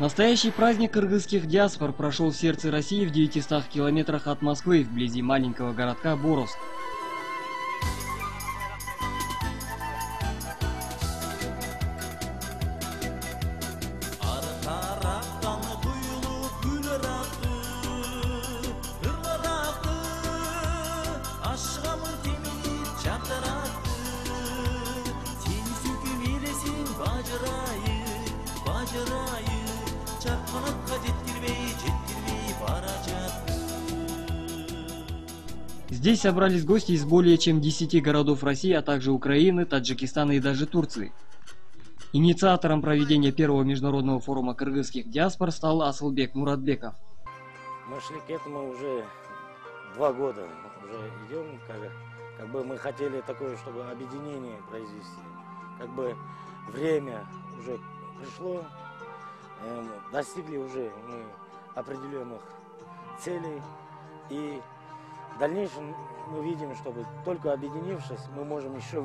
Настоящий праздник кыргызских диаспор прошел в сердце России в 900 километрах от Москвы, вблизи маленького городка Боровск. Здесь собрались гости из более чем 10 городов России, а также Украины, Таджикистана и даже Турции. Инициатором проведения первого международного форума кыргызских диаспор стал Асылбек Муратбеков. Мы шли к этому уже 2 года, уже идем, как бы мы хотели такое, чтобы объединение произвести. Как бы время уже пришло, достигли уже мы определенных целей, и в дальнейшем мы видим, чтобы только объединившись, мы можем еще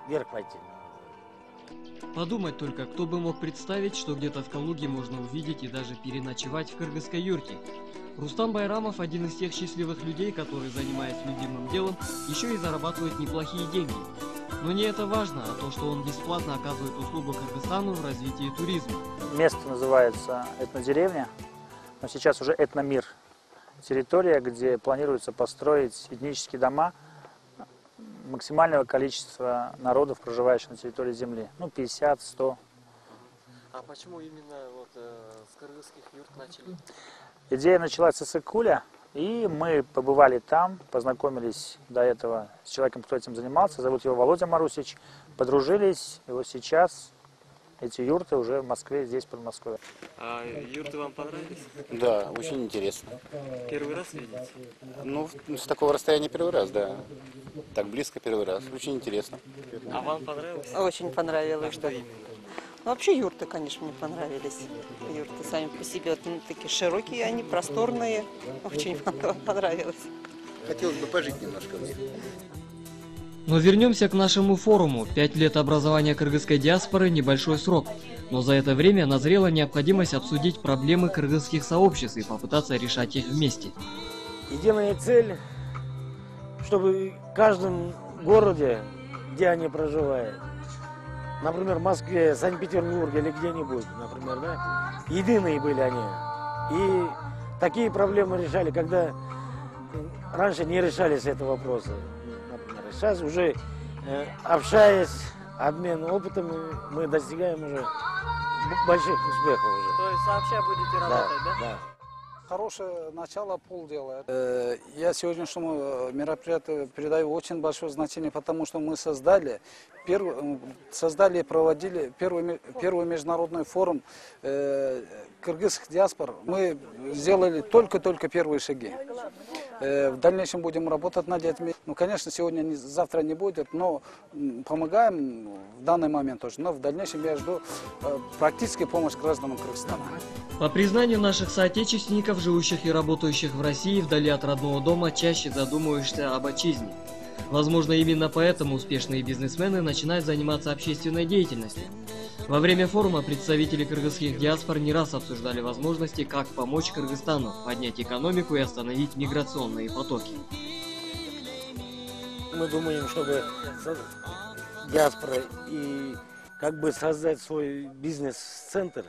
вверх пойти. Подумать только, кто бы мог представить, что где-то в Калуге можно увидеть и даже переночевать в кыргызской юрте. Рустам Байрамов один из тех счастливых людей, которые, занимаясь любимым делом, еще и зарабатывает неплохие деньги. Но не это важно, а то, что он бесплатно оказывает услугу Кыргызстану в развитии туризма. Место называется этнодеревня, но сейчас уже этномир. Территория, где планируется построить этнические дома максимального количества народов, проживающих на территории земли. Ну, 50-100. А почему именно вот с кыргызских юрт начали? Идея началась с Иссык-Куля, и мы побывали там, познакомились до этого с человеком, кто этим занимался. Зовут его Володя Марусич. Подружились, и вот сейчас эти юрты уже в Москве, здесь, в Подмосковье. А юрты вам понравились? Да, очень интересно. Первый раз видите? Ну, с такого расстояния первый раз, да. Так близко первый раз. Очень интересно. А вам понравилось? Очень понравилось. А что именно? Ну, вообще юрты, конечно, мне понравились. Юрты сами по себе вот, такие широкие, они просторные. Очень понравилось. Хотелось бы пожить немножко. Но вернемся к нашему форуму. 5 лет образования кыргызской диаспоры – небольшой срок. Но за это время назрела необходимость обсудить проблемы кыргызских сообществ и попытаться решать их вместе. Единая цель, чтобы в каждом городе, где они проживают, например, в Москве, Санкт-Петербурге или где-нибудь, например, да, единые были они. И такие проблемы решали, когда раньше не решались эти вопросы. Сейчас уже общаясь, обмен опытом, мы достигаем уже больших успехов уже. То есть сообща будете работать, да? Да. Хорошее начало, полдела. Я сегодняшнему мероприятию придаю очень большое значение, потому что мы создали и проводили первый международный форум кыргызских диаспор. Мы сделали только первые шаги. В дальнейшем будем работать над этим. Ну, конечно, завтра не будет, но помогаем в данный момент тоже. Но в дальнейшем я жду практической помощи гражданам Кыргызстана. По признанию наших соотечественников, живущих и работающих в России, вдали от родного дома, чаще задумываешься об отчизне. Возможно, именно поэтому успешные бизнесмены начинают заниматься общественной деятельностью. Во время форума представители кыргызских диаспор не раз обсуждали возможности, как помочь Кыргызстану поднять экономику и остановить миграционные потоки. Мы думаем, чтобы диаспора и как бы создать свой бизнес-центр,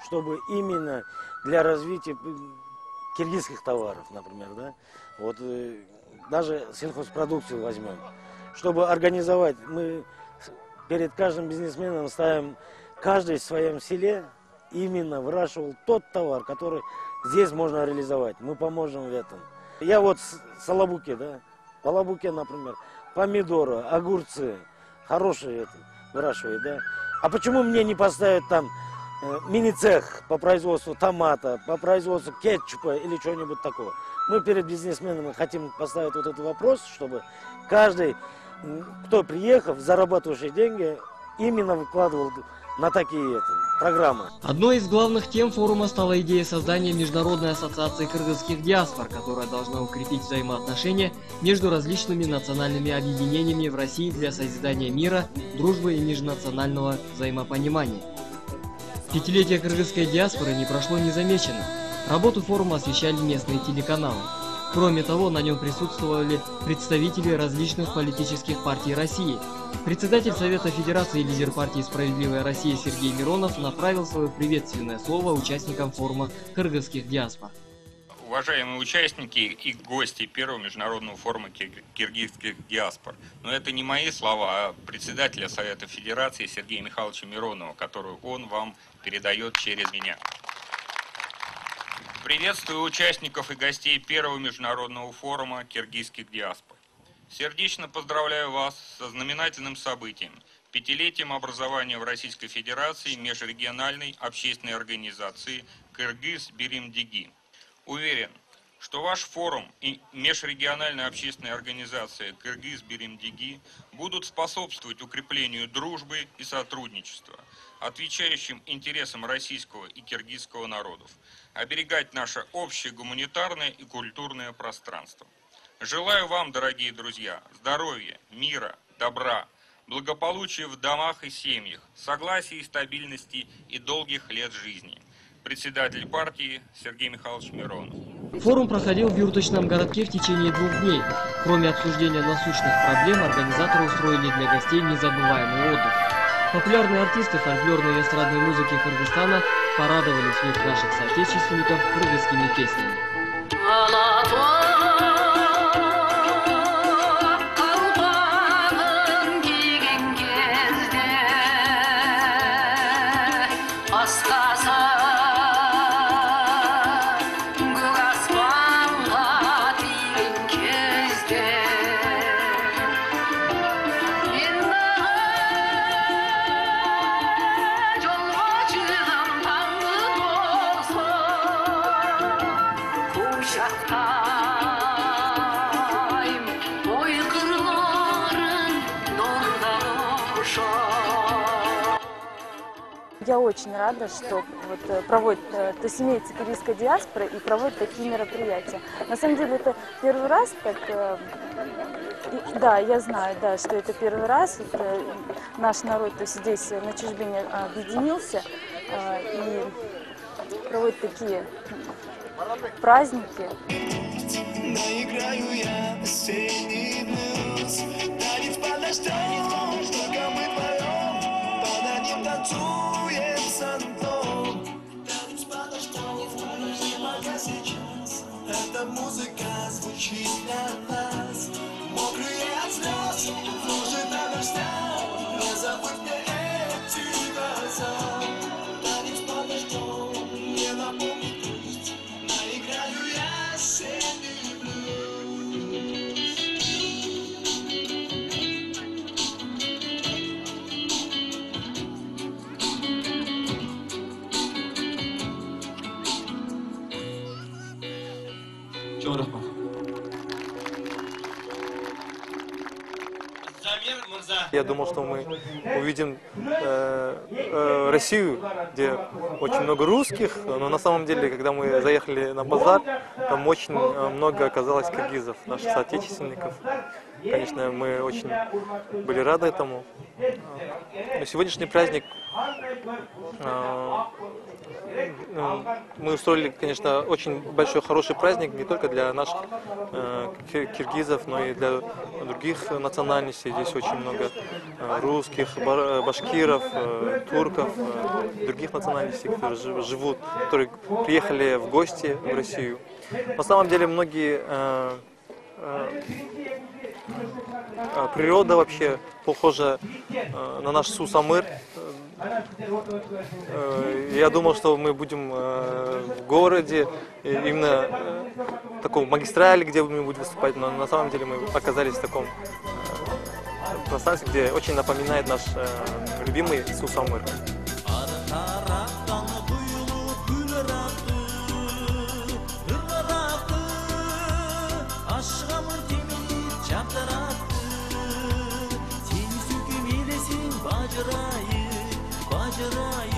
чтобы именно для развития киргизских товаров, например, да, вот даже сельхозпродукцию возьмем, чтобы организовать, мы перед каждым бизнесменом ставим, каждый в своем селе именно выращивал тот товар, который здесь можно реализовать. Мы поможем в этом. Я вот с Алабуки, да, в Алабуке, например, помидоры, огурцы, хорошие выращивают, да. А почему мне не поставить там мини-цех по производству томата, по производству кетчупа или чего-нибудь такого? Мы перед бизнесменами хотим поставить вот этот вопрос, чтобы каждый, кто приехав, зарабатывающий деньги, именно выкладывал на такие программы. Одной из главных тем форума стала идея создания Международной ассоциации кыргызских диаспор, которая должна укрепить взаимоотношения между различными национальными объединениями в России для созидания мира, дружбы и межнационального взаимопонимания. Пятилетие кыргызской диаспоры не прошло незамеченно. Работу форума освещали местные телеканалы. Кроме того, на нем присутствовали представители различных политических партий России. Председатель Совета Федерации и лидер партии «Справедливая Россия» Сергей Миронов направил свое приветственное слово участникам форума кыргызских диаспор. Уважаемые участники и гости первого международного форума киргизских диаспор. Но это не мои слова, а председателя Совета Федерации Сергея Михайловича Миронова, которую он вам передает через меня. Приветствую участников и гостей первого международного форума киргизских диаспор. Сердечно поздравляю вас со знаменательным событием – пятилетием образования в Российской Федерации межрегиональной общественной организации «Кыргыз-Биримдиги». Уверен, что ваш форум и межрегиональная общественная организация «Кыргыз-Биримдиги» будут способствовать укреплению дружбы и сотрудничества, отвечающим интересам российского и киргизского народов, оберегать наше общее гуманитарное и культурное пространство. Желаю вам, дорогие друзья, здоровья, мира, добра, благополучия в домах и семьях, согласия и стабильности и долгих лет жизни. Председатель партии Сергей Михайлович Миронов. Форум проходил в юрточном городке в течение 2 дней. Кроме обсуждения насущных проблем, организаторы устроили для гостей незабываемый отдых. Популярные артисты фольклорной и эстрадной музыки Кыргызстана порадовали слух наших соотечественников кыргызскими песнями. Я очень рада, что проводит семейцы кыргызской диаспоры и проводит такие мероприятия. На самом деле это первый раз, да, я знаю, да, что это первый раз. Наш народ здесь на чужбине объединился и проводит такие праздники. Наиграю я осенний блюз, танец под дождем, только мы вдвоем, под одним танцуем сантом. Танец под дождем, пока сейчас эта музыка звучит для нас. Мокрые от слез, лужи до дождя, не забудь мне эти глаза. Танец под дождем, не напомни грусть, наиграю я осенний блюз. Я думал, что мы увидим Россию, где очень много русских, но на самом деле, когда мы заехали на базар, там очень много оказалось киргизов, наших соотечественников. Конечно, мы очень были рады этому. Но сегодняшний праздник мы устроили, конечно, очень большой, хороший праздник не только для наших киргизов, но и для других национальностей. Здесь очень много русских, башкиров, турков, других национальностей, которые живут, которые приехали в гости в Россию. На самом деле многие природа вообще похожа на наш Сусамыр. Я думал, что мы будем в городе, именно в таком магистрале, где мы будем выступать, но на самом деле мы оказались в таком пространстве, где очень напоминает наш любимый Сусамыр. Bajrayı